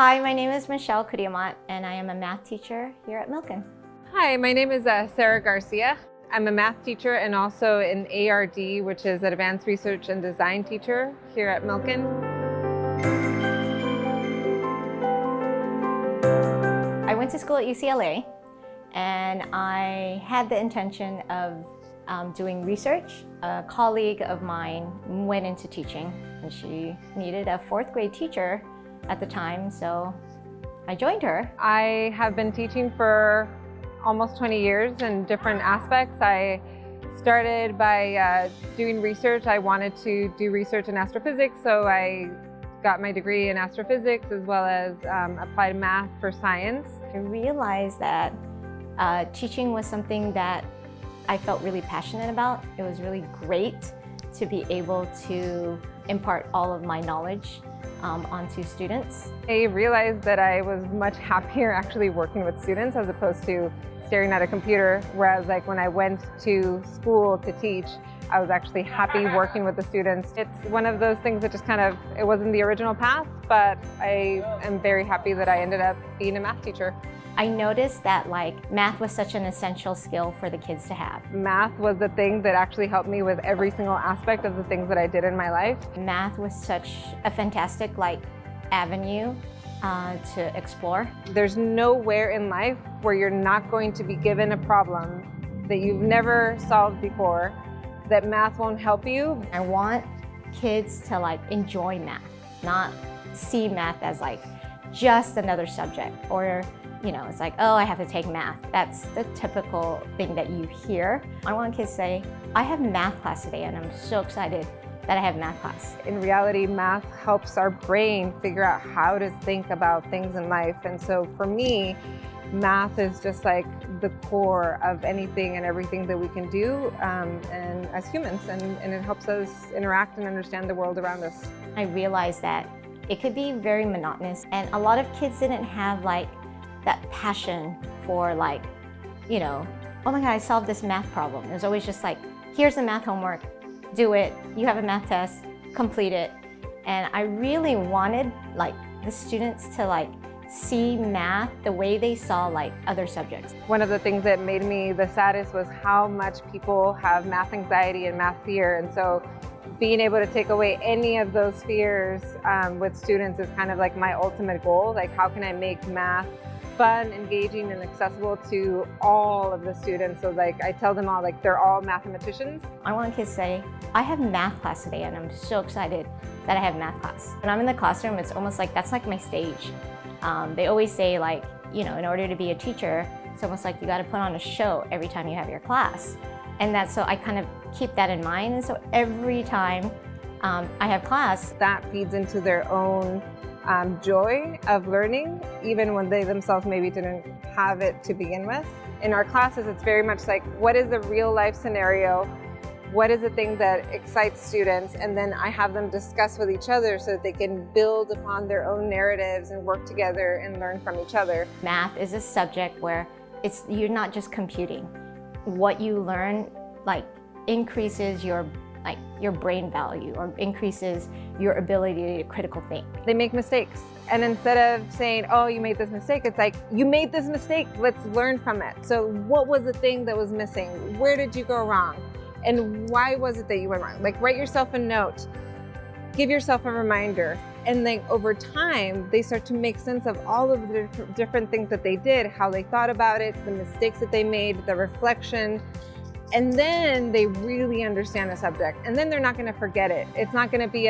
Hi, my name is Michelle Kuriamat, and I am a math teacher here at Milken. Hi, my name is Sarah Garcia. I'm a math teacher and also an ARD, which is an Advanced Research and Design teacher here at Milken. I went to school at UCLA, and I had the intention of doing research. A colleague of mine went into teaching, and she needed a fourth grade teacher at the time, so I joined her. I have been teaching for almost 20 years in different aspects. I started by doing research. I wanted to do research in astrophysics, so I got my degree in astrophysics as well as applied math for science. I realized that teaching was something that I felt really passionate about. It was really great to be able to impart all of my knowledge onto students. I realized that I was much happier actually working with students as opposed to staring at a computer, whereas like when I went to school to teach, I was actually happy working with the students. It's one of those things that just it wasn't the original path, but I am very happy that I ended up being a math teacher. I noticed that math was such an essential skill for the kids to have. Math was the thing that actually helped me with every single aspect of the things that I did in my life. Math was such a fantastic avenue to explore. There's nowhere in life where you're not going to be given a problem that you've never solved before that math won't help you. I want kids to enjoy math, not see math as just another subject, or it's oh, I have to take math. That's the typical thing that you hear. I want kids to say, I have math class today and I'm so excited that I have math class. In reality, math helps our brain figure out how to think about things in life. And so for me, math is just the core of anything and everything that we can do and as humans, and it helps us interact and understand the world around us. I realized that it could be very monotonous, and a lot of kids didn't have that passion for oh my God, I solved this math problem. It was always just here's the math homework, do it, you have a math test, complete it. And I really wanted the students to see math the way they saw other subjects. One of the things that made me the saddest was how much people have math anxiety and math fear. And so being able to take away any of those fears with students is my ultimate goal. How can I make math fun, engaging, and accessible to all of the students? So I tell them all they're all mathematicians. I want kids to say, I have math class today and I'm so excited that I have math class. When I'm in the classroom, it's almost that's my stage. They always say in order to be a teacher, it's almost you got to put on a show every time you have your class. And so I keep that in mind. And so every time I have class, that feeds into their own joy of learning, even when they themselves maybe didn't have it to begin with. In our classes, it's very much what is the real life scenario? What is the thing that excites students? And then I have them discuss with each other so that they can build upon their own narratives and work together and learn from each other. Math is a subject where you're not just computing. What you learn increases your brain value or increases your ability to critical think. They make mistakes, and instead of saying, oh, you made this mistake, it's you made this mistake, let's learn from it. So what was the thing that was missing? Where did you go wrong? And why was it that you went wrong? Write yourself a note, give yourself a reminder, and then over time, they start to make sense of all of the different things that they did, how they thought about it, the mistakes that they made, the reflection. And then they really understand the subject. And then they're not going to forget it. It's not going to be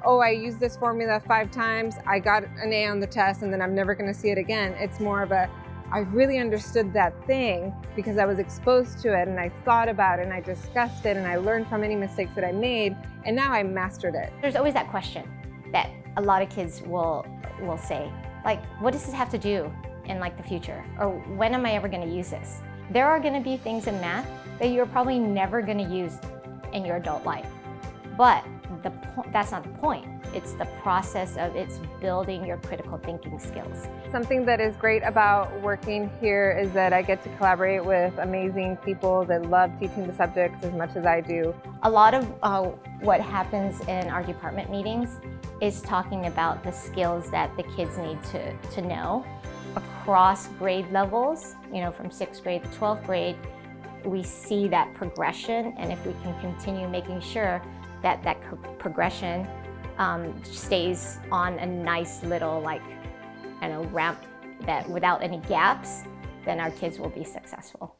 oh, I used this formula 5 times, I got an A on the test, and then I'm never going to see it again. It's more of I really understood that thing because I was exposed to it, and I thought about it, and I discussed it, and I learned from any mistakes that I made, and now I mastered it. There's always that question that a lot of kids will say, what does this have to do in the future? Or when am I ever going to use this? There are going to be things in math that you're probably never going to use in your adult life. But that's not the point. It's the process of it's building your critical thinking skills. Something that is great about working here is that I get to collaborate with amazing people that love teaching the subject as much as I do. A lot of what happens in our department meetings is talking about the skills that the kids need to know across grade levels, from 6th grade to 12th grade. We see that progression, and if we can continue making sure that progression stays on a nice little ramp that without any gaps, then our kids will be successful.